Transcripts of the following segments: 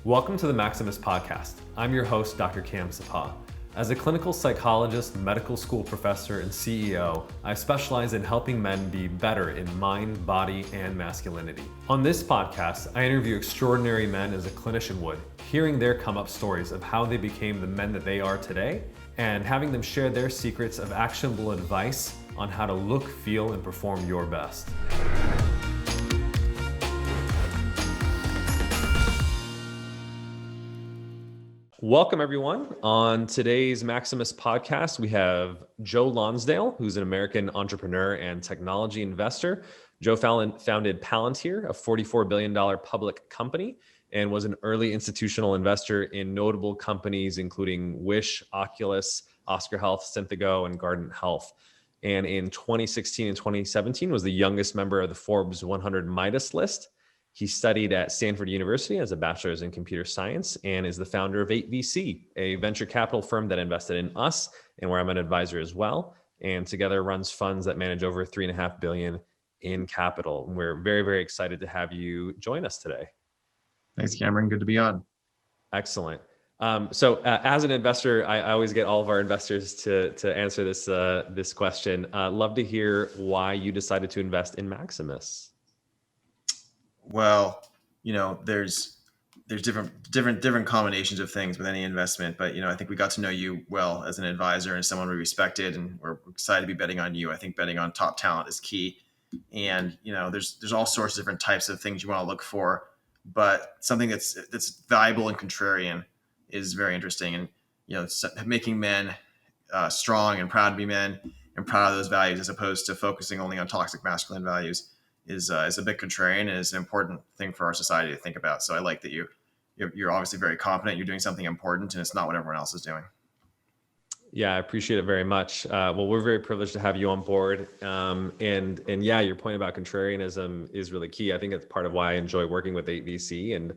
Welcome to the Maximus podcast. I'm your host, Dr. Cam Sapa. As a clinical psychologist, medical school professor, and CEO, I specialize in helping men be better in mind, body, and masculinity. On this podcast, I interview extraordinary men as a clinician would, hearing their come-up stories of how they became the men that they are today, and having them share their secrets of actionable advice on how to look, feel, and perform your best. Welcome, everyone. On today's Maximus podcast, we have Joe Lonsdale, who's an American entrepreneur and technology investor. Joe founded Palantir, a $44 billion public company, and was an early institutional investor in notable companies including Wish, Oculus, Oscar Health, Synthego, and Guardant Health. And in 2016 and 2017 was the youngest member of the Forbes 100 Midas List. He studied at Stanford University as a bachelor's in computer science and is the founder of 8VC, a venture capital firm that invested in us and where I'm an advisor as well. And together runs funds that manage over $3.5 billion in capital. And we're very, very excited to have you join us today. Thanks, Cameron. Good to be on. Excellent. So as an investor, I always get all of our investors to answer this question. Love to hear why you decided to invest in Maximus. Well, there's different combinations of things with any investment, but I think we got to know you well as an advisor and someone we respected, and we're excited to be betting on you. I think betting on top talent is key, and there's all sorts of different types of things you want to look for, but something that's valuable and contrarian is very interesting, and making men strong and proud to be men and proud of those values as opposed to focusing only on toxic masculine values is a bit contrarian and is an important thing for our society to think about. So I like that you're obviously very confident. You're doing something important, and it's not what everyone else is doing. Yeah, I appreciate it very much. Well, we're very privileged to have you on board. And yeah, your point about contrarianism is really key. I think it's part of why I enjoy working with 8VC and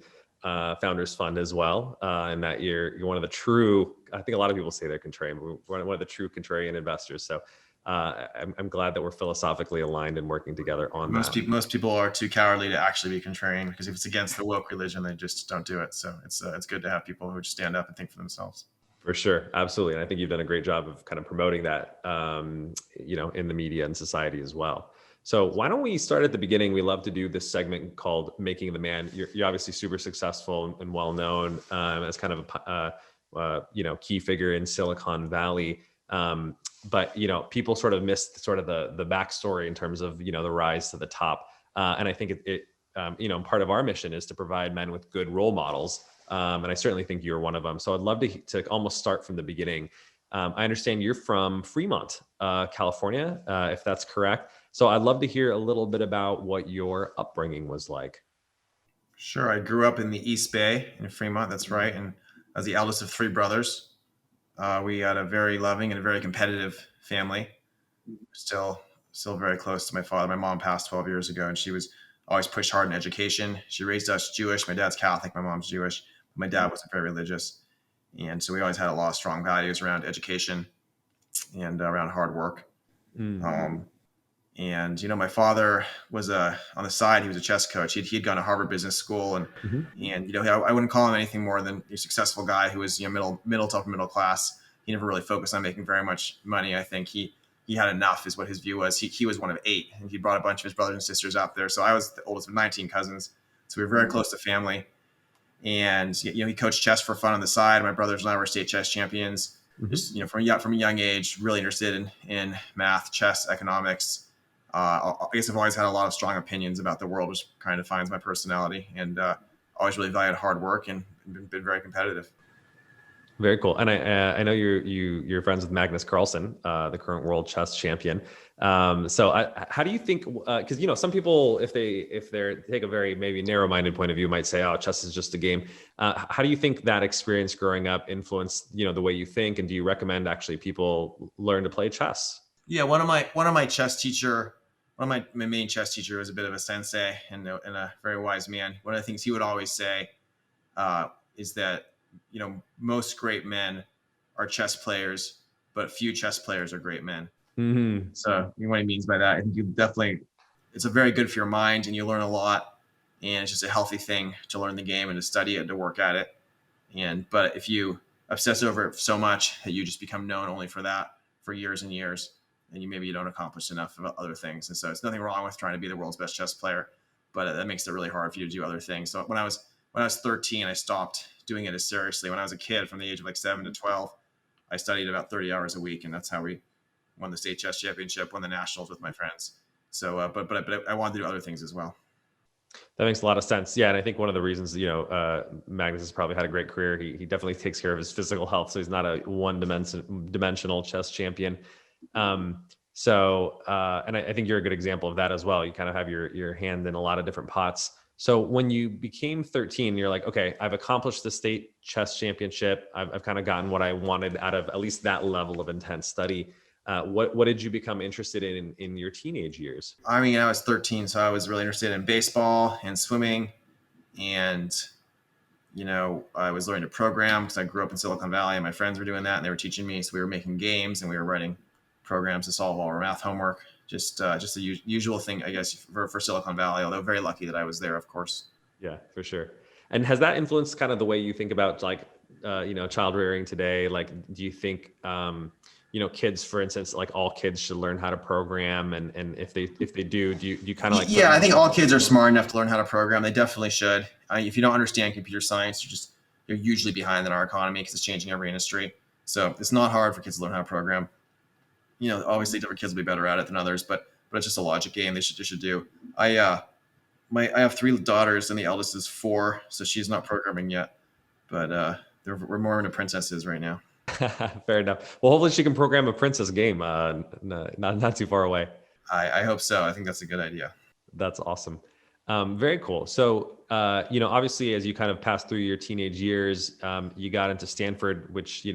Founders Fund as well. And that you're one of the true, I think a lot of people say they're contrarian, but we're one of the true contrarian investors. So I'm glad that we're philosophically aligned and working together on that. Most people are too cowardly to actually be contrarian because if it's against the woke religion, they just don't do it. So it's good to have people who just stand up and think for themselves. For sure, absolutely, and I think you've done a great job of kind of promoting that, in the media and society as well. So why don't we start at the beginning? We love to do this segment called "Making the Man." You're obviously super successful and well known as kind of a key figure in Silicon Valley. But people sort of missed sort of the backstory in terms of the rise to the top, and I think part of our mission is to provide men with good role models, and I certainly think you're one of them. So I'd love to almost start from the beginning. I understand you're from Fremont, California, if that's correct. So I'd love to hear a little bit about what your upbringing was like. Sure, I grew up in the East Bay in Fremont. That's right, and as the eldest of three brothers. We had a very loving and a very competitive family. Still very close to my father. My mom passed 12 years ago, and she was always pushed hard in education. She raised us Jewish. My dad's Catholic. My mom's Jewish. My dad wasn't very religious. And so we always had a lot of strong values around education and around hard work. Mm-hmm. My father was on the side. He was a chess coach. He'd gone to Harvard Business School, and I wouldn't call him anything more than a successful guy who was middle to upper middle class. He never really focused on making very much money. I think he had enough, is what his view was. He was one of 8, and he brought a bunch of his brothers and sisters out there. So I was the oldest of 19 cousins. So we were very close to family. And he coached chess for fun on the side. My brothers and I were state chess champions. Mm-hmm. Just from a young age, really interested in math, chess, economics. I guess I've always had a lot of strong opinions about the world, which kind of defines my personality, and always really valued hard work and been very competitive. Very cool. And I know you're friends with Magnus Carlsen, the current world chess champion. So how do you think? Because some people, if they take a very maybe narrow-minded point of view, might say, "Oh, chess is just a game." How do you think that experience growing up influenced the way you think? And do you recommend actually people learn to play chess? Yeah, one of my chess teacher. One of my main chess teacher was a bit of a sensei and a very wise man. One of the things he would always say is that, most great men are chess players, but few chess players are great men. Mm-hmm. So what he means by that, I think it's very good for your mind and you learn a lot. and it's just a healthy thing to learn the game and to study it and to work at it. But if you obsess over it so much that you just become known only for that for years and years, then you don't accomplish enough of other things. And so it's nothing wrong with trying to be the world's best chess player, but that makes it really hard for you to do other things. So when I was 13, I stopped doing it as seriously. When I was a kid, from the age of like 7 to 12, I studied about 30 hours a week, and that's how we won the state chess championship, won the nationals with my friends. So, but I wanted to do other things as well. That makes a lot of sense. Yeah. And I think one of the reasons, Magnus has probably had a great career. He definitely takes care of his physical health. So he's not a one-dimensional chess champion. And I think you're a good example of that as well. You kind of have your hand in a lot of different pots. So when you became 13, you're like, okay, I've accomplished the state chess championship. I've kind of gotten what I wanted out of at least that level of intense study. What did you become interested in your teenage years? I mean, I was 13, so I was really interested in baseball and swimming, and I was learning to program because I grew up in Silicon Valley, and my friends were doing that, and they were teaching me. So we were making games, and we were writing programs to solve all our math homework. Just the usual thing, I guess, for Silicon Valley. Although very lucky that I was there, of course. Yeah, for sure. And has that influenced kind of the way you think about child rearing today? Like, do you think kids, for instance, like all kids should learn how to program, and if they do you kind of like? Yeah, I think all kids are smart enough to learn how to program. They definitely should. If you don't understand computer science, you're usually behind in our economy because it's changing every industry. So it's not hard for kids to learn how to program. Obviously different kids will be better at it than others, but it's just a logic game they should do. I have 3 daughters, and the eldest is 4, so she's not programming yet, but we're more into princesses right now. Fair enough. Well, hopefully she can program a princess game, not too far away. I hope so. I think that's a good idea. That's awesome. Very cool. So, obviously, as you kind of passed through your teenage years, you got into Stanford, which,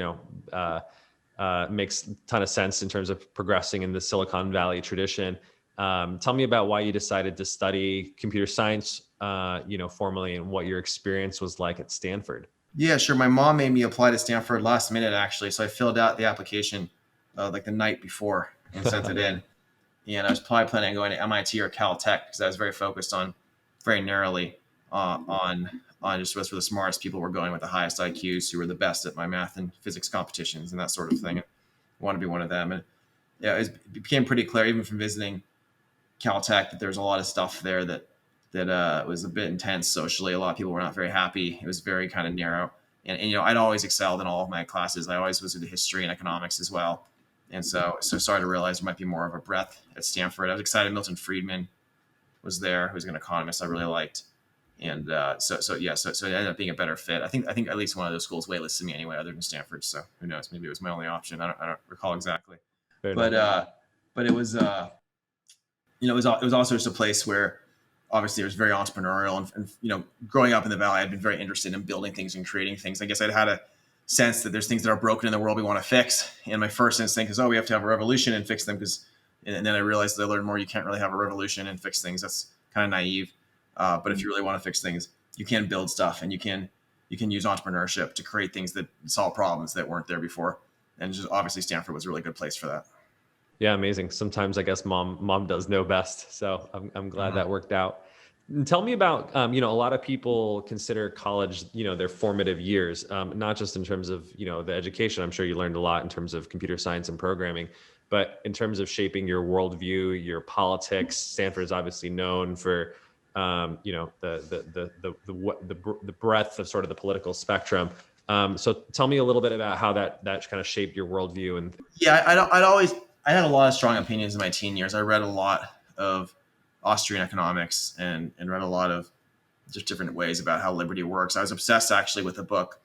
makes a ton of sense in terms of progressing in the Silicon Valley tradition. Tell me about why you decided to study computer science, formally, and what your experience was like at Stanford. Yeah, sure. My mom made me apply to Stanford last minute, actually. So I filled out the application like the night before and sent it in. And I was probably planning on going to MIT or Caltech because I was very focused on very narrowly on just what's where the smartest people were going with the highest IQs, who were the best at my math and physics competitions and that sort of thing. I want to be one of them. And yeah, it became pretty clear, even from visiting Caltech, that there was a lot of stuff there that was a bit intense socially. A lot of people were not very happy. It was very kind of narrow. And I'd always excelled in all of my classes. I always was into history and economics as well. And so started to realize there might be more of a breadth at Stanford. I was excited Milton Friedman was there, who was an economist I really liked. And so it ended up being a better fit. I think at least one of those schools waitlisted me anyway, other than Stanford. So who knows? Maybe it was my only option. I don't recall exactly. But it was it was also just a place where obviously it was very entrepreneurial, and growing up in the Valley, I'd been very interested in building things and creating things. I guess I'd had a sense that there's things that are broken in the world we want to fix. And my first instinct is, we have to have a revolution and fix them, and then I realized that I learned more. You can't really have a revolution and fix things. That's kind of naive. But if you really want to fix things, you can build stuff, and you can use entrepreneurship to create things that solve problems that weren't there before. And just obviously Stanford was a really good place for that. Yeah, amazing. Sometimes I guess mom does know best. So I'm glad that worked out. And tell me about, a lot of people consider college, their formative years, not just in terms of, the education. I'm sure you learned a lot in terms of computer science and programming, but in terms of shaping your worldview, your politics. Stanford is obviously known for, the breadth of sort of the political spectrum. So tell me a little bit about how that kind of shaped your worldview. And yeah, I had a lot of strong opinions in my teen years. I read a lot of Austrian economics and read a lot of just different ways about how liberty works. I was obsessed actually with a book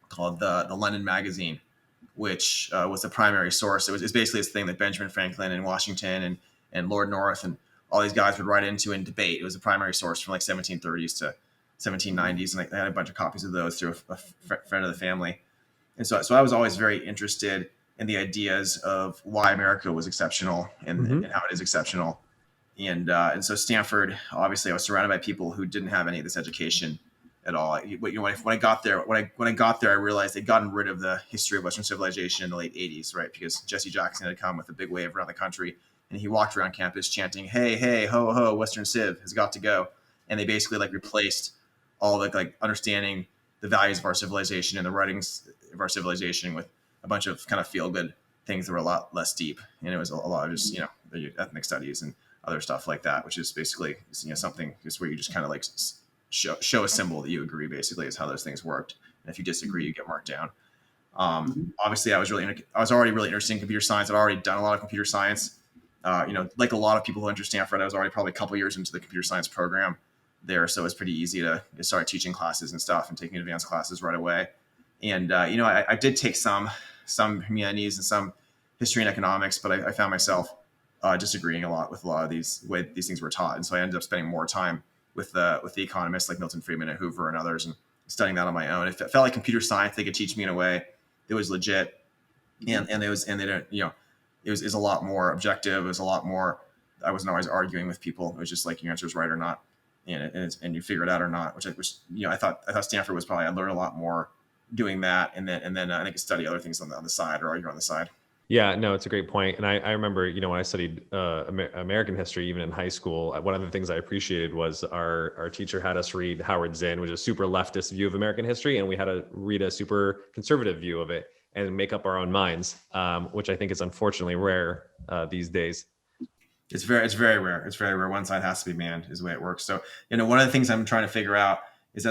called the London Magazine, which was the primary source. It's basically this thing that Benjamin Franklin and Washington and Lord North and all these guys would write into and debate. It was a primary source from like 1730s to 1790s, and I had a bunch of copies of those through a friend of the family. And so I was always very interested in the ideas of why America was exceptional and how it is exceptional. And so Stanford, obviously, I was surrounded by people who didn't have any of this education at all. When I got there, I realized they'd gotten rid of the history of Western civilization in the late 80s, right? Because Jesse Jackson had come with a big wave around the country, and he walked around campus chanting, "Hey, hey, ho, ho, Western Civ has got to go." and they basically like replaced all the like understanding the values of our civilization and the writings of our civilization with a bunch of kind of feel good things that were a lot less deep. And it was a lot of just, the ethnic studies and other stuff like that, which is basically, something just where you just kind of like show a symbol that you agree, basically, is how those things worked. And if you disagree, you get marked down. Obviously I was already really interested in computer science. I'd already done a lot of computer science. Like a lot of people who enter Stanford, I was already probably a couple years into the computer science program there. So it was pretty easy to start teaching classes and stuff and taking advanced classes right away. And, I did take some humanities and some history and economics, but I found myself disagreeing a lot with a lot of these way these things were taught. And so I ended up spending more time with the economists like Milton Friedman and Hoover and others, and studying that on my own. It felt like computer science, they could teach me in a way that was legit. And they didn't, it was a lot more objective. It was a lot more, I wasn't always arguing with people. It was just like your answer is right or not. And you figure it out or not, which I thought Stanford was probably, I learned a lot more doing that. And then I think I study other things on the side or argue on the side. Yeah, no, it's a great point. And I remember, when I studied American history, even in high school, one of the things I appreciated was our teacher had us read Howard Zinn, which is a super leftist view of American history. And we had to read a super conservative view of it and make up our own minds, which I think is unfortunately rare these days. It's very rare. It's very rare. One side has to be manned is the way it works. So, one of the things I'm trying to figure out is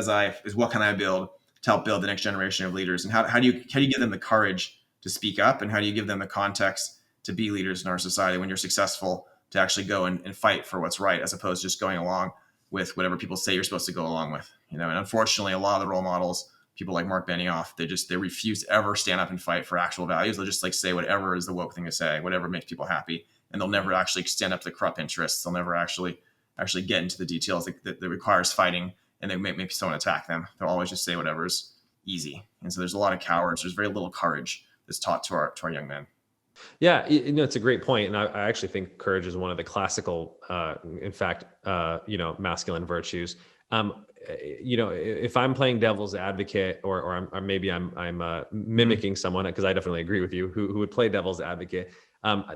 what can I build to help build the next generation of leaders, and how do you give them the courage to speak up, and how do you give them the context to be leaders in our society when you're successful, to actually go and fight for what's right, as opposed to just going along with whatever people say you're supposed to go along with. And unfortunately, a lot of the role models, people like Mark Benioff, they refuse to ever stand up and fight for actual values. They'll just like say whatever is the woke thing to say, whatever makes people happy, and they'll never actually stand up to the corrupt interests. They'll never actually get into the details that requires fighting, and they make someone attack them. They'll always just say whatever's easy. And so there's a lot of cowards. There's very little courage that's taught to our young men. Yeah, it's a great point. And I actually think courage is one of the classical, in fact, masculine virtues. If I'm playing devil's advocate, or I'm mimicking someone, because I definitely agree with you, who would play devil's advocate,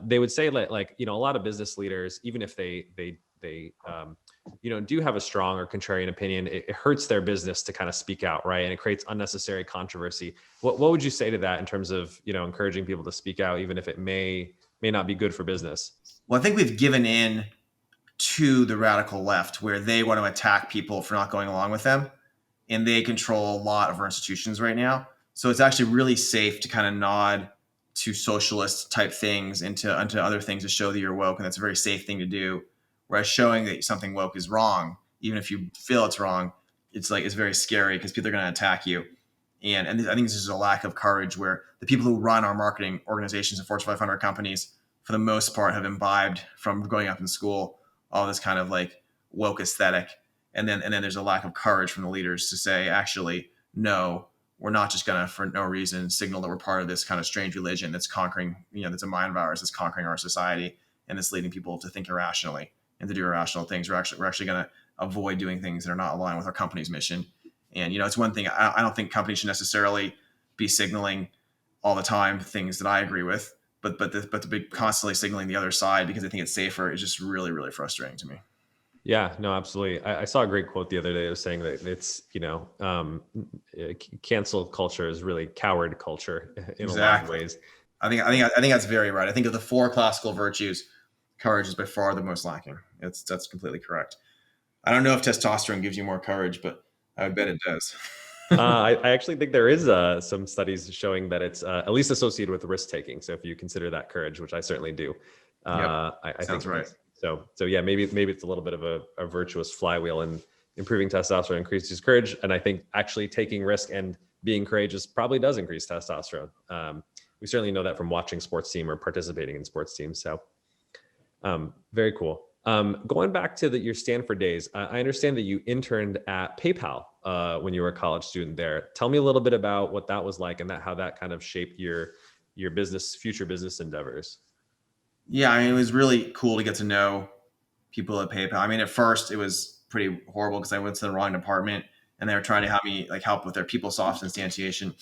they would say a lot of business leaders, even if they do have a strong or contrarian opinion, it hurts their business to kind of speak out, right? And it creates unnecessary controversy. What would you say to that in terms of, encouraging people to speak out, even if it may not be good for business? Well, I think we've given in to the radical left, where they want to attack people for not going along with them, and they control a lot of our institutions right now. So it's actually really safe to kind of nod to socialist type things into other things to show that you're woke, and that's a very safe thing to do. Whereas showing that something woke is wrong, even if you feel it's wrong, it's very scary, because people are going to attack you. And I think this is a lack of courage, where the people who run our marketing organizations and Fortune 500 companies, for the most part, have imbibed from growing up in school all this kind of like woke aesthetic. And then there's a lack of courage from the leaders to say, actually, no, we're not just going to, for no reason, signal that we're part of this kind of strange religion that's conquering, that's a mind virus that's conquering our society, and it's leading people to think irrationally and to do irrational things. We're actually going to avoid doing things that are not aligned with our company's mission. And, it's one thing, I don't think companies should necessarily be signaling all the time things that I agree with, but to be constantly signaling the other side because I think it's safer is just really, really frustrating to me. Yeah, no, absolutely. I saw a great quote the other day. It was saying that it's, cancel culture is really coward culture in a lot of ways. I think that's very right. I think of the four classical virtues, courage is by far the most lacking. That's completely correct. I don't know if testosterone gives you more courage, but I would bet it does. I actually think there is some studies showing that it's at least associated with risk taking. So if you consider that courage, which I certainly do, I think right. So yeah, maybe it's a little bit of a virtuous flywheel, and improving testosterone increases courage. And I think actually taking risk and being courageous probably does increase testosterone. We certainly know that from watching sports team or participating in sports teams. So very cool. Going back to your Stanford days, I understand that you interned at PayPal when you were a college student there. Tell me a little bit about what that was like, and how that kind of shaped your future business endeavors. Yeah, it was really cool to get to know people at PayPal. At first it was pretty horrible because I went to the wrong department, and they were trying to have me help with their PeopleSoft instantiation.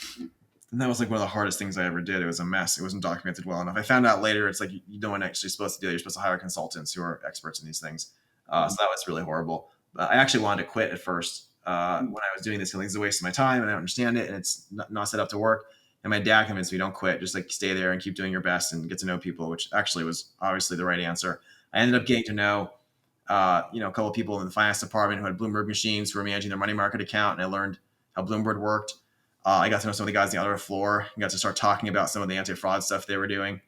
And that was one of the hardest things I ever did. It was a mess. It wasn't documented well enough. I found out later it's you don't actually supposed to do it. You're supposed to hire consultants who are experts in these things. So that was really horrible. I actually wanted to quit at first when I was doing this. Like, it's a waste of my time, and I don't understand it, and it's not set up to work. And my dad convinced me, don't quit, just like stay there and keep doing your best and get to know people, which actually was obviously the right answer. I ended up getting to know, a couple of people in the finance department who had Bloomberg machines who were managing their money market account, and I learned how Bloomberg worked. I got to know some of the guys on the other floor and got to start talking about some of the anti-fraud stuff they were doing.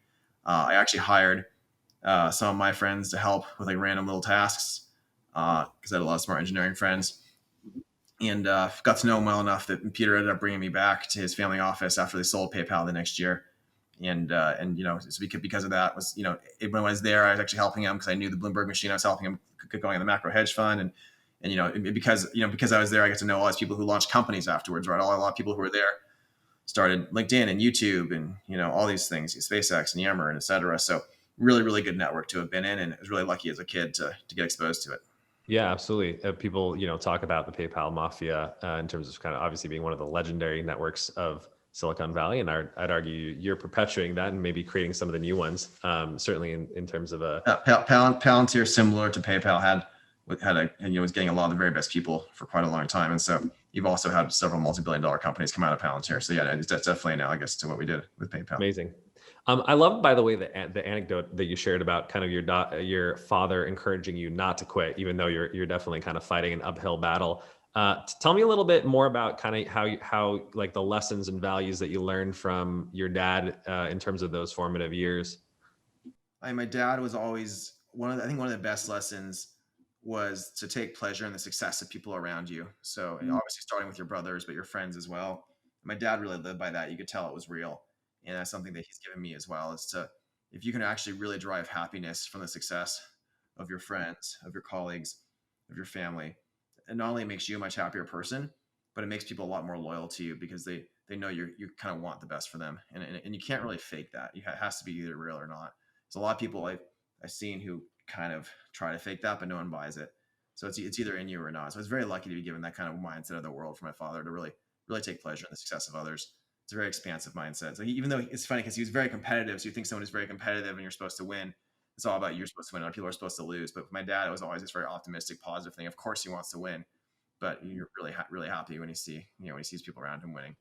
I actually hired some of my friends to help with like random little tasks because I had a lot of smart engineering friends, and got to know him well enough that Peter ended up bringing me back to his family office after they sold PayPal the next year. And so because of that was, when I was there, I was actually helping him because I knew the Bloomberg machine. I was helping him going in the macro hedge fund, and because I was there, I got to know all these people who launched companies afterwards, right? A lot of people who were there started LinkedIn and YouTube and, all these things, SpaceX and Yammer and et cetera. So really, really good network to have been in. And I was really lucky as a kid to get exposed to it. Yeah, absolutely. People, talk about the PayPal mafia in terms of kind of obviously being one of the legendary networks of Silicon Valley, and I'd argue you're perpetuating that and maybe creating some of the new ones. Certainly in terms of Palantir, similar to PayPal, was getting a lot of the very best people for quite a long time, and so you've also had several multi-billion-dollar companies come out of Palantir. So yeah, that's definitely analogous to what we did with PayPal. Amazing. I love, by the way, the anecdote that you shared about kind of your father encouraging you not to quit, even though you're definitely kind of fighting an uphill battle. Tell me a little bit more about kind of how like the lessons and values that you learned from your dad in terms of those formative years. My dad was always one of the best lessons was to take pleasure in the success of people around you. So obviously starting with your brothers, but your friends as well. My dad really lived by that. You could tell it was real. And that's something that he's given me as well, is to, if you can actually really derive happiness from the success of your friends, of your colleagues, of your family, it not only makes you a much happier person, but it makes people a lot more loyal to you because they know you kind of want the best for them. And you can't really fake that. It has to be either real or not. There's a lot of people I've seen who kind of try to fake that, but no one buys it. So it's either in you or not. So I was very lucky to be given that kind of mindset of the world from my father to really, really take pleasure in the success of others. It's a very expansive mindset. So even though it's funny because he was very competitive, so you think someone is very competitive and you're supposed to win. It's all about you're supposed to win. Other people are supposed to lose. But with my dad, it was always this very optimistic, positive thing. Of course, he wants to win, but you're really, really happy when you see, when he sees people around him winning.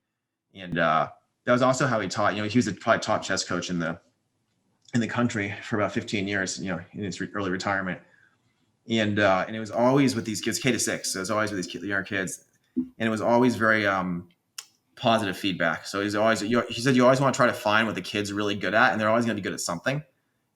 And that was also how he taught. He was probably top chess coach in the country for about 15 years. In his early retirement, and it was always with these kids, K-6. So it was always with these young kids, and it was always very positive feedback. So he said you always want to try to find what the kid's really good at, and they're always going to be good at something.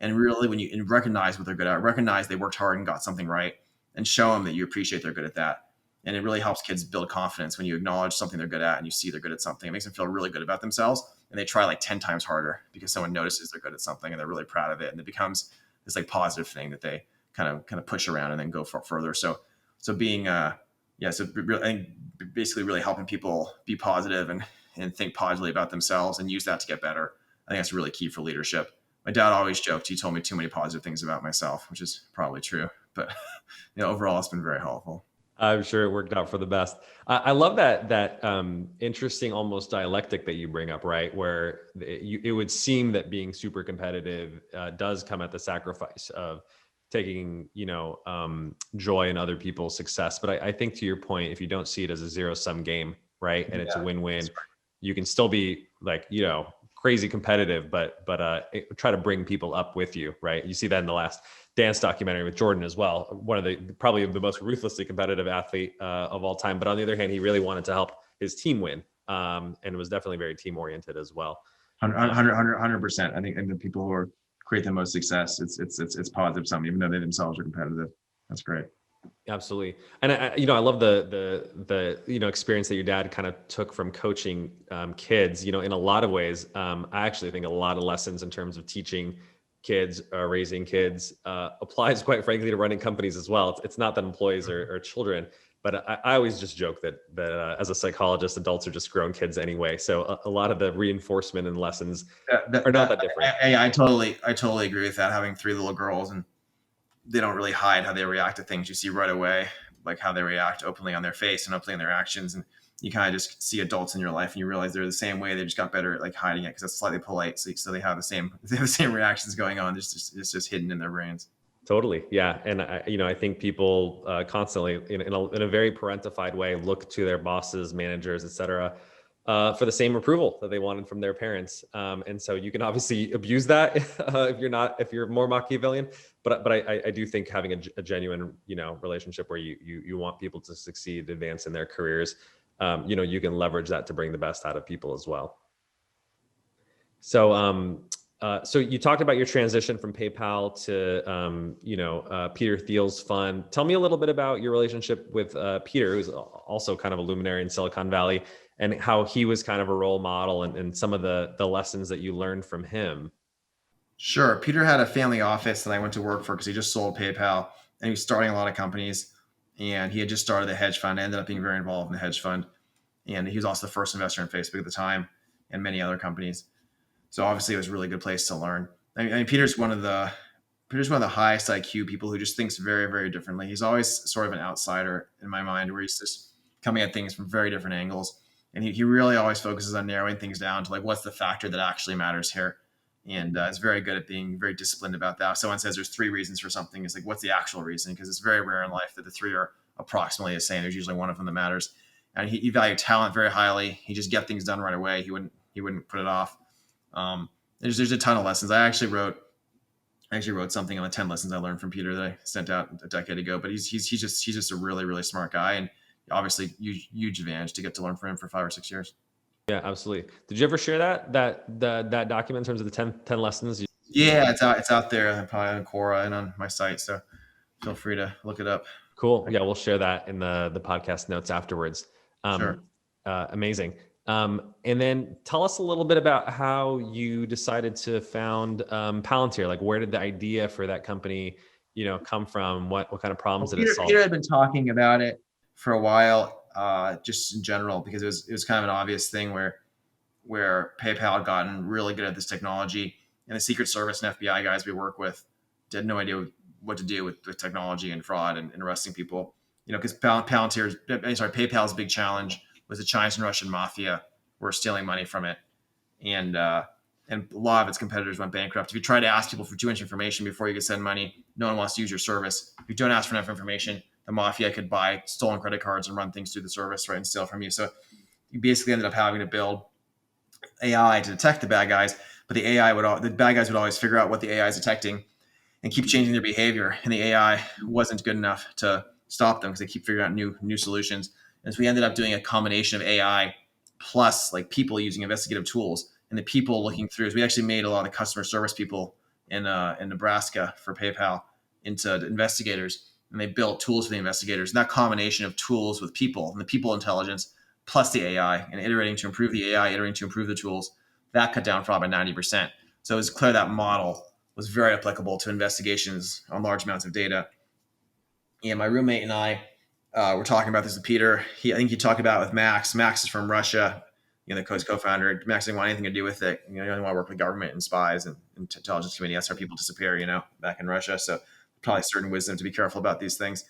And really, when you recognize what they're good at, recognize they worked hard and got something right, and show them that you appreciate they're good at that. And it really helps kids build confidence when you acknowledge something they're good at and you see they're good at something. It makes them feel really good about themselves, and they try like 10 times harder because someone notices they're good at something and they're really proud of it, and it becomes this like positive thing that they kind of push around and then go further. So being basically really helping people be positive and think positively about themselves and use that to get better. I think that's really key for leadership. My dad always joked he told me too many positive things about myself, which is probably true, but overall it's been very helpful. I'm sure it worked out for the best. I love that interesting almost dialectic that you bring up, right? Where it would seem that being super competitive does come at the sacrifice of taking, joy in other people's success. But I think to your point, if you don't see it as a zero-sum game, right? And it's a win-win, you can still be like, crazy competitive, but try to bring people up with you, right? You see that in the last dance documentary with Jordan as well. One of probably the most ruthlessly competitive athlete of all time. But on the other hand, he really wanted to help his team win, and was definitely very team oriented as well. 100%. I think the people who create the most success, it's positive sum, even though they themselves are competitive. That's great. Absolutely. And I love the experience that your dad kind of took from coaching kids, in a lot of ways. I actually think a lot of lessons in terms of teaching kids, raising kids, applies quite frankly to running companies as well. It's not that employees are children, but I always just joke that as a psychologist, adults are just grown kids anyway. So a lot of the reinforcement and lessons are not that different. I totally agree with that. Having 3 little girls, and they don't really hide how they react to things. You see right away, like how they react openly on their face and openly in their actions. And you kind of just see adults in your life and you realize they're the same way. They just got better at like hiding it because that's slightly polite. So they have the same reactions going on. It's just hidden in their brains. Totally. Yeah. And I think people constantly in a very parentified way look to their bosses, managers, et cetera, for the same approval that they wanted from their parents. And so you can obviously abuse that if you're more Machiavellian, but I do think having a genuine, relationship where you want people to succeed, advance in their careers, you can leverage that to bring the best out of people as well. So you talked about your transition from PayPal to, Peter Thiel's fund. Tell me a little bit about your relationship with Peter, who's also kind of a luminary in Silicon Valley, and how he was kind of a role model and some of the lessons that you learned from him. Sure. Peter had a family office that I went to work for because he just sold PayPal and he was starting a lot of companies. And he had just started a hedge fund. I ended up being very involved in the hedge fund. And he was also the first investor in Facebook at the time and many other companies. So obviously it was a really good place to learn. I mean, Peter's one of the highest IQ people who just thinks very, very differently. He's always sort of an outsider in my mind, where he's just coming at things from very different angles. And he really always focuses on narrowing things down to like, what's the factor that actually matters here? And is very good at being very disciplined about that. If someone says there's 3 reasons for something, it's like, what's the actual reason? Because it's very rare in life that the 3 are approximately the same. There's usually one of them that matters. And he valued talent very highly. He just get things done right away. He wouldn't put it off. There's a ton of lessons. I actually wrote something on the 10 lessons I learned from Peter that I sent out a decade ago. But he's just a really, really smart guy, and obviously huge advantage to get to learn from him for 5 or 6 years. Yeah, absolutely. Did you ever share that document in terms of the 10 lessons? Yeah, it's out there, probably on Quora and on my site. So feel free to look it up. Cool. Yeah, we'll share that in the podcast notes afterwards. Sure. Amazing. And then tell us a little bit about how you decided to found Palantir. Like, where did the idea for that company, come from? What kind of problems did it solve? Peter had been talking about it for a while, just in general, because it was kind of an obvious thing where PayPal had gotten really good at this technology, and the Secret Service and FBI guys we work with had no idea what to do with technology and fraud and arresting people. Because PayPal's big challenge was the Chinese and Russian mafia were stealing money from it, and a lot of its competitors went bankrupt. If you try to ask people for too much information before you could send money, no one wants to use your service. If you don't ask for enough information, the mafia could buy stolen credit cards and run things through the service, right, and steal from you. So you basically ended up having to build AI to detect the bad guys, but the bad guys would always figure out what the AI is detecting and keep changing their behavior, and the AI wasn't good enough to stop them because they keep figuring out new solutions. And so we ended up doing a combination of AI plus like people using investigative tools, and the people looking through. We actually made a lot of customer service people in Nebraska for PayPal into investigators, and they built tools for the investigators. And that combination of tools with people and the people intelligence plus the AI and iterating to improve the AI, iterating to improve the tools, that cut down fraud by 90%. So it was clear that model was very applicable to investigations on large amounts of data. And my roommate and I were talking about this with Peter. I think he talked about it with Max. Max is from Russia, the co-founder. Max didn't want anything to do with it. He didn't want to work with government and spies and intelligence community. That's how people disappear, back in Russia. So probably certain wisdom to be careful about these things.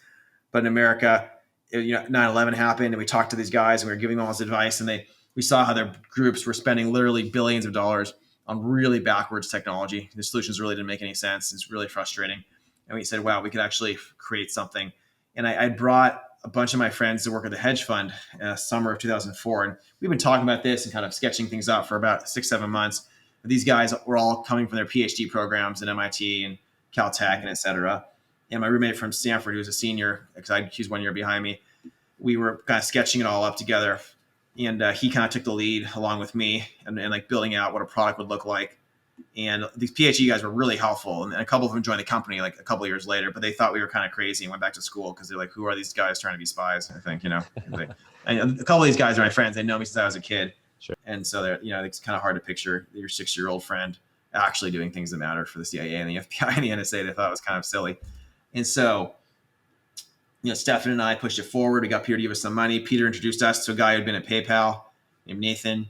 But in America, 9/11 happened, and we talked to these guys, and we were giving them all this advice, and we saw how their groups were spending literally billions of dollars on really backwards technology. The solutions really didn't make any sense. It's really frustrating. And we said, wow, we could actually create something. And I brought a bunch of my friends to work at the hedge fund summer of 2004. And we've been talking about this and kind of sketching things out for about 6-7 months. But these guys were all coming from their PhD programs at MIT and Caltech and et cetera. And my roommate from Stanford, who was a senior, because he's 1 year behind me, we were kind of sketching it all up together. And he kind of took the lead along with me and like building out what a product would look like. And these PhD guys were really helpful. And a couple of them joined the company like a couple of years later, but they thought we were kind of crazy and went back to school because they're like, who are these guys trying to be spies? I think, and a couple of these guys are my friends. They know me since I was a kid. Sure. And so it's kind of hard to picture your 6-year-old friend actually doing things that matter for the CIA and the FBI and the NSA. They thought it was kind of silly. And so, Stefan and I pushed it forward. We got Peter to give us some money. Peter introduced us to a guy who'd been at PayPal named Nathan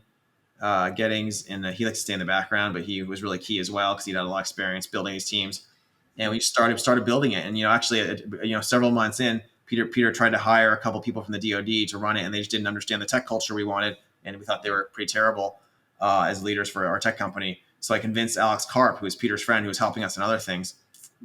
Gettings, and he likes to stay in the background, but he was really key as well because he'd had a lot of experience building these teams. And we started building it. And actually, several months in, Peter tried to hire a couple people from the DoD to run it, and they just didn't understand the tech culture we wanted, and we thought they were pretty terrible as leaders for our tech company. So I convinced Alex Karp, who was Peter's friend, who was helping us in other things,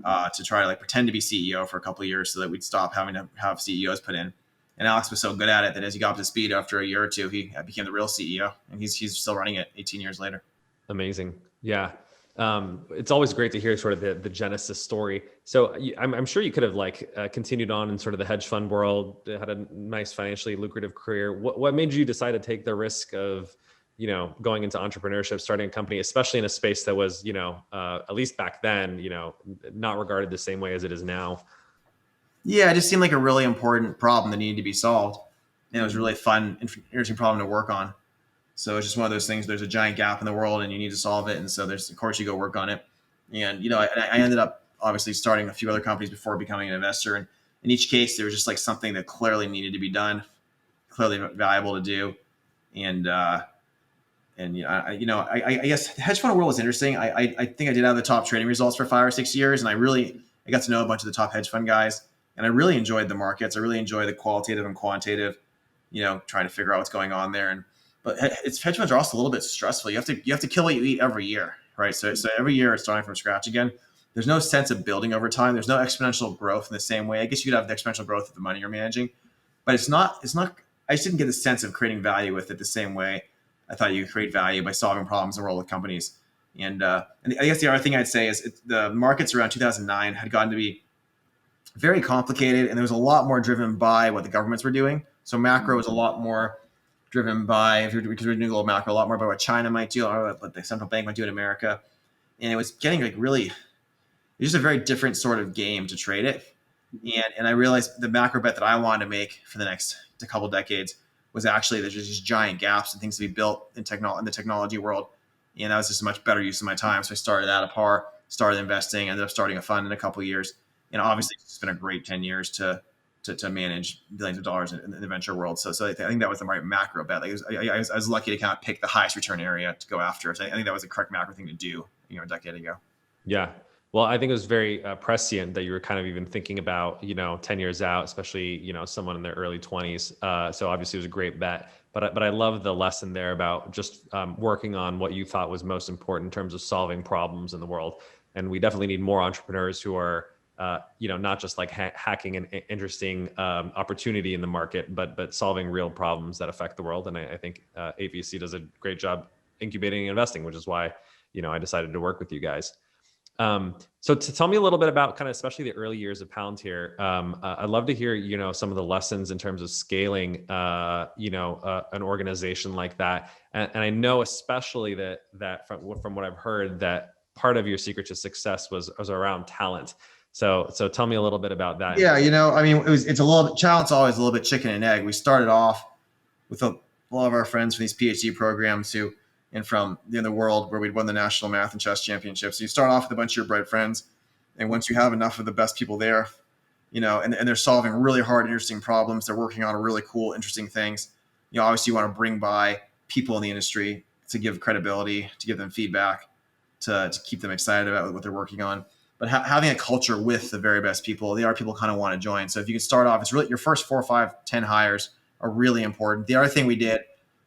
to try to like pretend to be CEO for a couple of years so that we'd stop having to have CEOs put in. And Alex was so good at it that as he got up to speed after a year or two, he became the real CEO, and he's still running it 18 years later. Amazing. Yeah. It's always great to hear sort of the genesis story. So I'm sure you could have like continued on in sort of the hedge fund world, had a nice financially lucrative career. What made you decide to take the risk of, going into entrepreneurship, starting a company, especially in a space that was, at least back then, not regarded the same way as it is now? Yeah, it just seemed like a really important problem that needed to be solved. And it was a really fun, interesting problem to work on. So it's just one of those things. There's a giant gap in the world, and you need to solve it. And so of course, you go work on it. And I ended up obviously starting a few other companies before becoming an investor. And in each case, there was just like something that clearly needed to be done, clearly valuable to do. And I guess the hedge fund world was interesting. I think I did have the top trading results for 5 or 6 years, and I got to know a bunch of the top hedge fund guys, and I really enjoyed the markets. I really enjoy the qualitative and quantitative, trying to figure out what's going on there. But hedge funds are also a little bit stressful. You have to kill what you eat every year, right? So every year it's starting from scratch again. There's no sense of building over time. There's no exponential growth in the same way. I guess you could have the exponential growth of the money you're managing, but it's not. I just didn't get the sense of creating value with it the same way I thought you could create value by solving problems in the world with companies. And I guess the other thing I'd say is the markets around 2009 had gotten to be very complicated, and there was a lot more driven by what the governments were doing. So macro was a lot more driven by, because we're doing global macro, a lot more by what China might do or what the central bank might do in America. And it was getting like really, it's just a very different sort of game to trade it. And I realized the macro bet that I wanted to make for the next couple decades was actually there's just giant gaps and things to be built in the technology world. And that was just a much better use of my time. So I started that at par, started investing, ended up starting a fund in a couple of years. And obviously it's been a great 10 years to manage billions of dollars in the venture world. So I think that was the right macro bet. Like I was lucky to kind of pick the highest return area to go after. So I think that was the correct macro thing to do, a decade ago. Yeah. Well, I think it was very prescient that you were kind of even thinking about, 10 years out, especially, someone in their early 20s. So obviously it was a great bet. But I love the lesson there about just working on what you thought was most important in terms of solving problems in the world. And we definitely need more entrepreneurs who are, not just like hacking an interesting opportunity in the market, but solving real problems that affect the world. And I think AVC does a great job incubating and investing, which is why, I decided to work with you guys. So to tell me a little bit about kind of, especially the early years of Palantir, I'd love to hear, some of the lessons in terms of scaling, an organization like that. And I know especially that from what I've heard, that part of your secret to success was around talent. So tell me a little bit about that. Yeah. It's a little bit, talent's always a little bit chicken and egg. We started off with a lot of our friends from these PhD programs and from the world where we'd won the national math and chess championships. So you start off with a bunch of your bright friends. And once you have enough of the best people there, and they're solving really hard, interesting problems, they're working on really cool, interesting things. Obviously you want to bring by people in the industry to give credibility, to give them feedback, to keep them excited about what they're working on. But having a culture with the very best people, the other people kind of want to join. So if you can start off, it's really your first 4, 5, 10 hires are really important. The other thing we did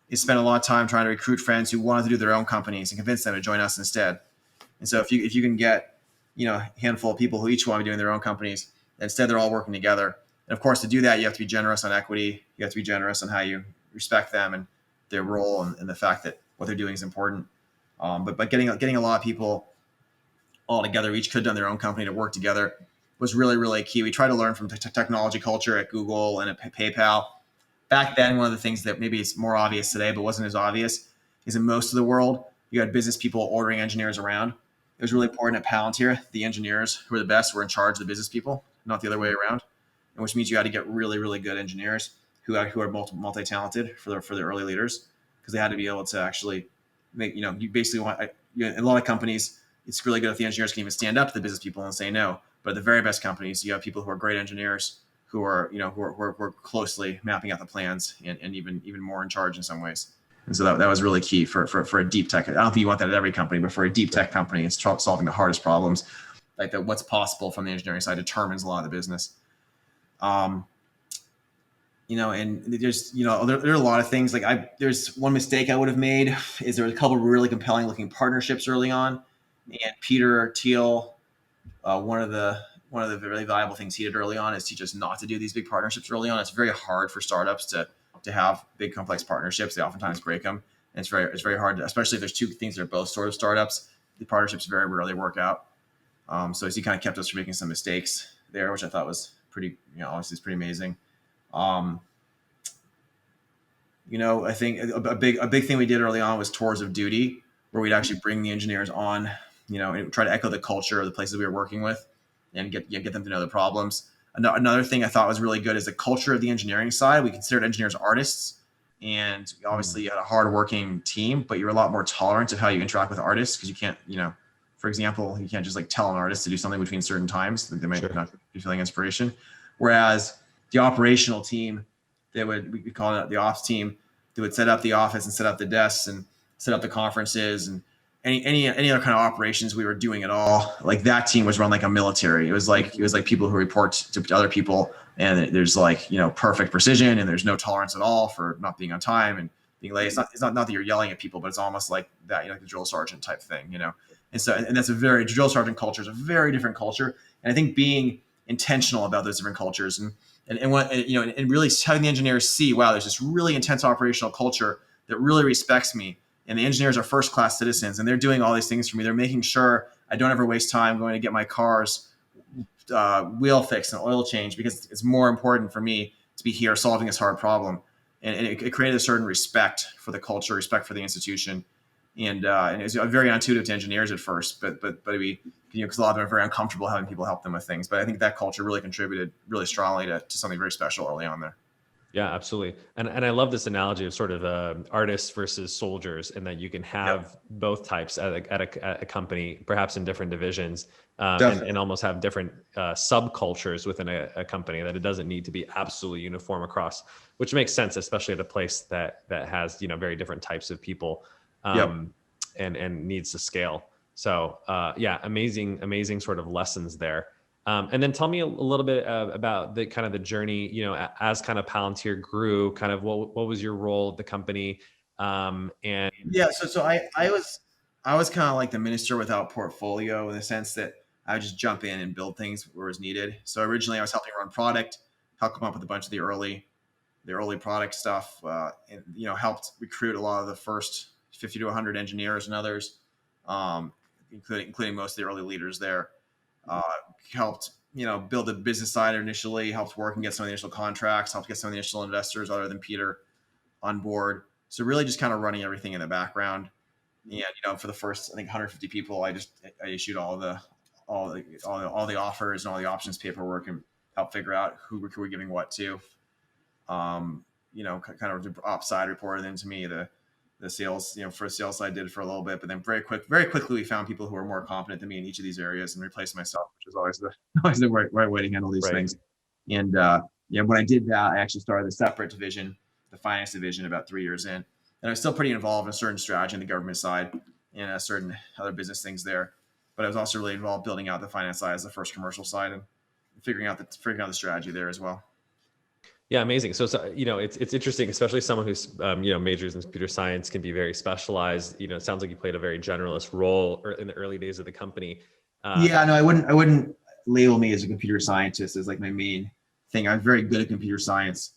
is spend a lot of time trying to recruit friends who wanted to do their own companies and convince them to join us instead. And so if you can get, a handful of people who each want to be doing their own companies, instead they're all working together. And of course, to do that, you have to be generous on equity. You have to be generous on how you respect them and their role and the fact that what they're doing is important. But getting a lot of people all together, each could have done their own company to work together, was really, really key. We try to learn from technology culture at Google and at PayPal. Back then, one of the things that maybe it's more obvious today, but wasn't as obvious, is in most of the world, you had business people ordering engineers around. It was really important at Palantir. The engineers who were the best were in charge of the business people, not the other way around. And which means you had to get really, really good engineers who are multi-talented for the early leaders, because they had to be able to actually make, you basically want, in a lot of companies, it's really good if the engineers can even stand up to the business people and say no. But at the very best companies, you have people who are great engineers who are closely mapping out the plans and even more in charge in some ways. And so that was really key for a deep tech. I don't think you want that at every company, but for a deep tech company, it's solving the hardest problems. Like what's possible from the engineering side determines a lot of the business. And there's, there are a lot of things. Like there's one mistake I would have made is there was a couple of really compelling looking partnerships early on, and Peter Thiel One of the really valuable things he did early on is teach us not to do these big partnerships early on. It's very hard for startups to have big complex partnerships. They oftentimes break them, and it's very hard, especially if there's two things that are both sort of startups. The partnerships very rarely work out. So he kind of kept us from making some mistakes there, which I thought was pretty, obviously it's pretty amazing. Um, I think a big thing we did early on was tours of duty, where we'd actually bring the engineers on, and try to echo the culture of the places we were working with, and get them to know the problems. Another thing I thought was really good is the culture of the engineering side. We considered engineers artists, and obviously you had a hardworking team, but you're a lot more tolerant of how you interact with artists, because you can't, for example, you can't just like tell an artist to do something between certain times. They might not be feeling inspiration. Whereas the operational team, we call it the ops team, they would set up the office and set up the desks and set up the conferences and any other kind of operations we were doing at all. Like that team was run like a military. It was like people who report to other people, and there's like, perfect precision, and there's no tolerance at all for not being on time and being late. It's not that you're yelling at people, but it's almost like that, like the drill sergeant type thing, And that's drill sergeant culture is a very different culture. And I think being intentional about those different cultures and really having the engineers see, wow, there's this really intense operational culture that really respects me. And the engineers are first-class citizens, and they're doing all these things for me. They're making sure I don't ever waste time going to get my car's wheel fixed and oil change, because it's more important for me to be here solving this hard problem. And it created a certain respect for the culture, respect for the institution. And it was very intuitive to engineers at first, but we, because a lot of them are very uncomfortable having people help them with things. But I think that culture really contributed really strongly to something very special early on there. Yeah, absolutely. And I love this analogy of sort of artists versus soldiers, and that you can have both types at a company, perhaps in different divisions, and almost have different subcultures within a company, that it doesn't need to be absolutely uniform across, which makes sense, especially at a place that has, very different types of people, and needs to scale. So amazing sort of lessons there. And then tell me a little bit about the kind of the journey, as kind of Palantir grew, kind of what was your role at the company? So I was kind of like the minister without portfolio, in the sense that I would just jump in and build things where it was needed. So originally I was helping run product, helped come up with a bunch of the early product stuff, and helped recruit a lot of the first 50 to 100 engineers and others, including most of the early leaders there. Helped build the business side initially, helped work and get some of the initial contracts, helped get some of the initial investors other than Peter on board. So really just kind of running everything in the background. And for the first, I think, 150 people, I issued all the offers and all the options paperwork, and helped figure out who we're giving what to. Kind of the ops side reported into me, the sales, for the sales side did it for a little bit, but then very quickly we found people who were more competent than me in each of these areas, and replaced myself, which is always the right way to handle these things. And when I did that, I actually started a separate division, the finance division, about 3 years in, and I was still pretty involved in a certain strategy in the government side and certain other business things there. But I was also really involved building out the finance side as the first commercial side, and figuring out the strategy there as well. Yeah, amazing. So it's interesting, especially someone who's majors in computer science, can be very specialized. It sounds like you played a very generalist role in the early days of the company. I wouldn't label me as a computer scientist as like my main thing. I'm very good at computer science,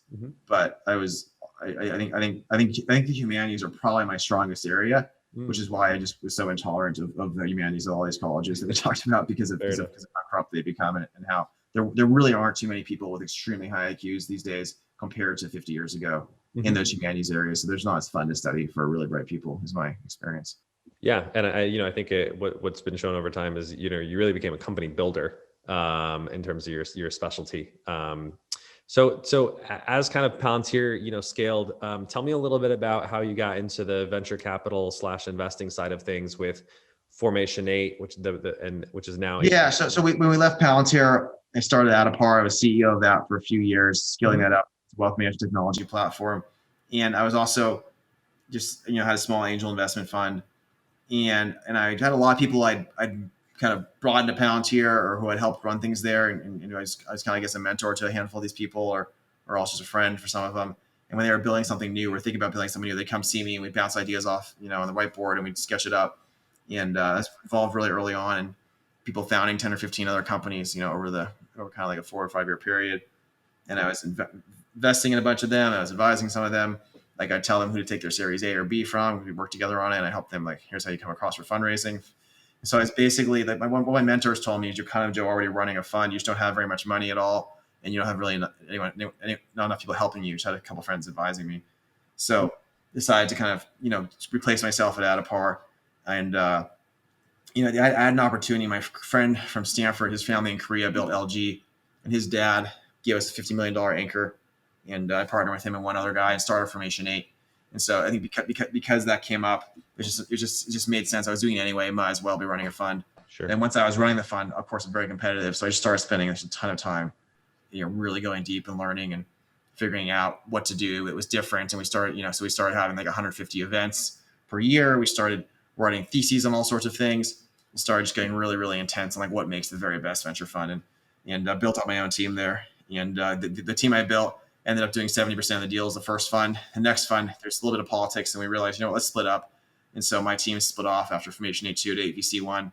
but I think the humanities are probably my strongest area, which is why I just was so intolerant of the humanities at all these colleges that we talked about, because of how corrupt they become, and how there really aren't too many people with extremely high IQs these days compared to 50 years ago in those humanities areas. So there's not as fun to study for really bright people, is my experience. Yeah, and I think what's been shown over time is you really became a company builder in terms of your specialty. So as kind of Palantir scaled, tell me a little bit about how you got into the venture capital / investing side of things with Formation 8, which is now So when we left Palantir, I started Adapar. I was CEO of that for a few years, scaling that up, wealth management technology platform. And I was also just had a small angel investment fund, and I had a lot of people I'd kind of brought into Palantir, or who had helped run things there, and I was kind of, I guess, a mentor to a handful of these people, or also just a friend for some of them. And when they were building something new, or thinking about building something new, they'd come see me, and we'd bounce ideas off on the whiteboard, and we'd sketch it up. And that's evolved really early on. people founding 10 or 15 other companies, over kind of like a 4 or 5 year period. And I was investing in a bunch of them. I was advising some of them. Like, I'd tell them who to take their Series A or B from. We work together on it, and I help them, like, here's how you come across for fundraising. So I was basically, like, what my mentors told me is, you're kind of, Joe, already running a fund. You just don't have very much money at not have really not enough people helping you. Just had a couple friends advising me. So decided to kind of, replace myself at Adipar. And, I had an opportunity. My friend from Stanford, his family in Korea built LG, and his dad gave us a $50 million anchor. And I partnered with him and one other guy and started Formation 8. And so I think because that came up, it just made sense. I was doing it anyway. Might as well be running a fund. Sure. And once I was running the fund, of course, it's very competitive. So I just started spending a ton of time, really going deep and learning and figuring out what to do. It was different. And we started having like 150 events per year. We started writing theses on all sorts of things. And started just getting really, really intense on like what makes the very best venture fund, and built up my own team there. And the team I built ended up doing 70% of the deals the first fund. The next fund, there's a little bit of politics, and we realized, let's split up. And so my team split off after Formation 8-2 to 8VC1,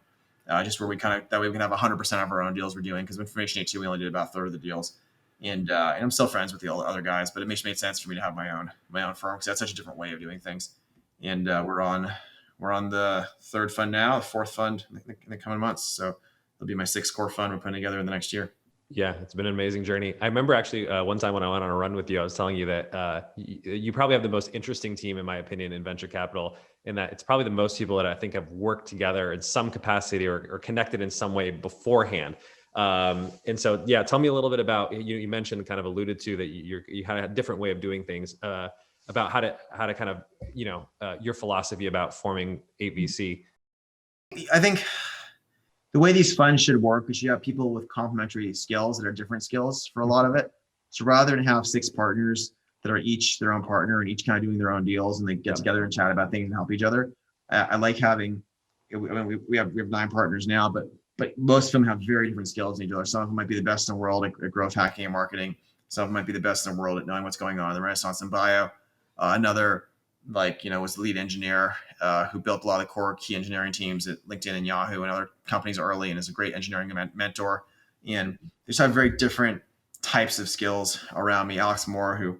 just where that way we can have 100% of our own deals we're doing, because with Formation 8-2, we only did about a third of the deals. And I'm still friends with the other guys, but it made sense for me to have my own firm, because that's such a different way of doing things. And we're on the third fund now, the fourth fund in the coming months. So it'll be my sixth core fund we're putting together in the next year. Yeah, it's been an amazing journey. I remember actually one time when I went on a run with you, I was telling you that you probably have the most interesting team, in my opinion, in venture capital, in that it's probably the most people that I think have worked together in some capacity or connected in some way beforehand. And so, yeah, tell me a little bit about, you mentioned, kind of alluded to that you had a different way of doing things, about how to kind of, your philosophy about forming 8VC. I think the way these funds should work is you have people with complementary skills that are different skills for a lot of it. So rather than have 6 partners that are each their own partner and each kind of doing their own deals, and they get together and chat about things and help each other, I like having, we have 9 partners now, but most of them have very different skills than each other. Some of them might be the best in the world at growth hacking and marketing. Some of them might be the best in the world at knowing what's going on in the Renaissance and bio. Another, was the lead engineer who built a lot of the core key engineering teams at LinkedIn and Yahoo and other companies early, and is a great engineering mentor. And they just have very different types of skills around me. Alex Moore,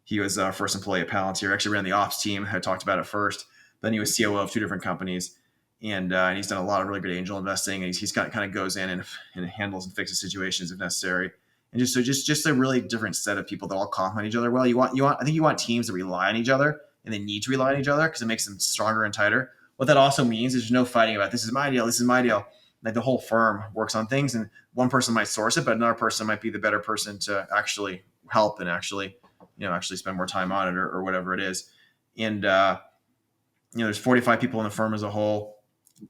he was first employee at Palantir, actually ran the ops team. I talked about it first. Then he was COO of 2 different companies. And he's done a lot of really good angel investing. And he's kind of goes in and handles and fixes situations if necessary. And just a really different set of people that all complement each other well. I think you want teams that rely on each other, and they need to rely on each other because it makes them stronger and tighter. What that also means is there's no fighting about, this is my deal, this is my deal. Like, the whole firm works on things, and one person might source it, but another person might be the better person to actually help and actually spend more time on it or whatever it is. And there's 45 people in the firm as a whole.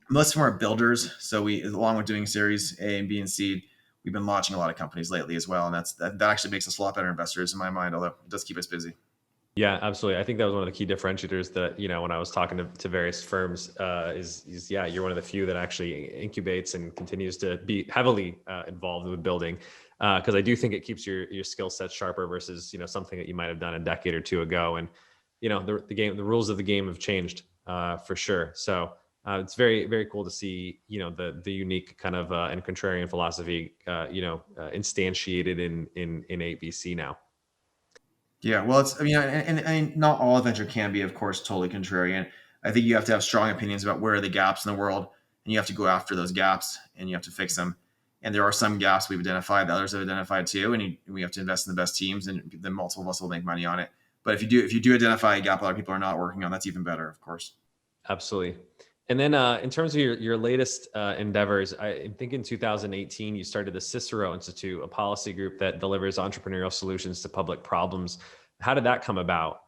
Most of them are builders. So we, along with doing Series A and B and C, we've been launching a lot of companies lately as well. And that actually makes us a lot better investors in my mind, although it does keep us busy. Yeah, absolutely. I think that was one of the key differentiators that, when I was talking to various firms, is you're one of the few that actually incubates and continues to be heavily involved with building. Because I do think it keeps your skill set sharper versus, something that you might have done a decade or 2 ago. And, the rules of the game have changed for sure. So it's very, very cool to see, the unique kind of and contrarian philosophy, instantiated in 8VC now. Yeah, well, and not all venture can be, of course, totally contrarian. I think you have to have strong opinions about where are the gaps in the world, and you have to go after those gaps, and you have to fix them. And there are some gaps we've identified that others have identified too, and we have to invest in the best teams, and then multiple of us will make money on it. But if you do identify a gap a lot of people are not working on, that's even better, of course. Absolutely. And then in terms of your latest endeavors, I think in 2018, you started the Cicero Institute, a policy group that delivers entrepreneurial solutions to public problems. How did that come about?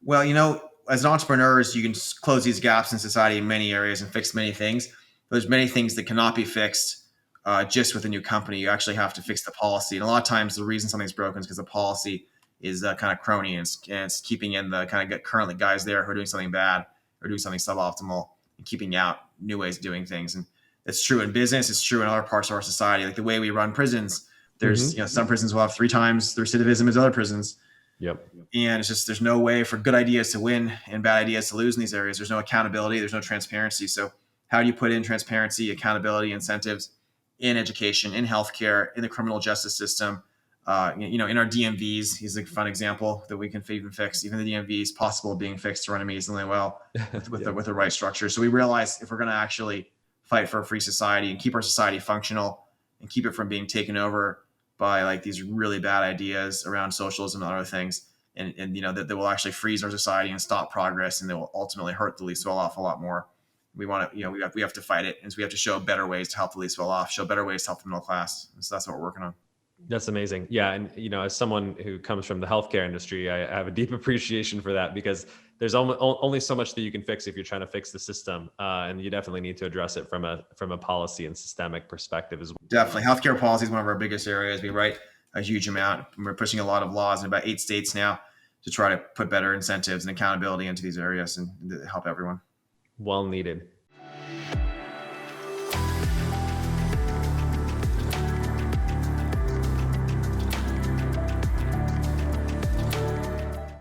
Well, as an entrepreneur, you can close these gaps in society in many areas and fix many things. But there's many things that cannot be fixed just with a new company. You actually have to fix the policy. And a lot of times the reason something's broken is because the policy is kind of crony, and it's keeping in the kind of currently guys there who are doing something bad or doing something suboptimal, and keeping out new ways of doing things. And it's true in business. It's true in other parts of our society. Like the way we run prisons, there's, some prisons will have 3 times the recidivism as other prisons. Yep. And it's just, there's no way for good ideas to win and bad ideas to lose in these areas. There's no accountability. There's no transparency. So how do you put in transparency, accountability, incentives in education, in healthcare, in the criminal justice system, in our DMVs. He's a fun example that we can even fix. Even the DMV is possible being fixed to run amazingly well with the right structure. So we realize if we're going to actually fight for a free society and keep our society functional and keep it from being taken over by like these really bad ideas around socialism and other things, and that will actually freeze our society and stop progress, and they will ultimately hurt the least well off a lot more. We want to, we have to fight it, and so we have to show better ways to help the least well off, show better ways to help the middle class. And so that's what we're working on. That's amazing. Yeah. And, as someone who comes from the healthcare industry, I have a deep appreciation for that, because there's only so much that you can fix if you're trying to fix the system. And you definitely need to address it from a policy and systemic perspective as well. Definitely. Healthcare policy is one of our biggest areas. We write a huge amount. We're pushing a lot of laws in about 8 states now to try to put better incentives and accountability into these areas and help everyone. Well needed.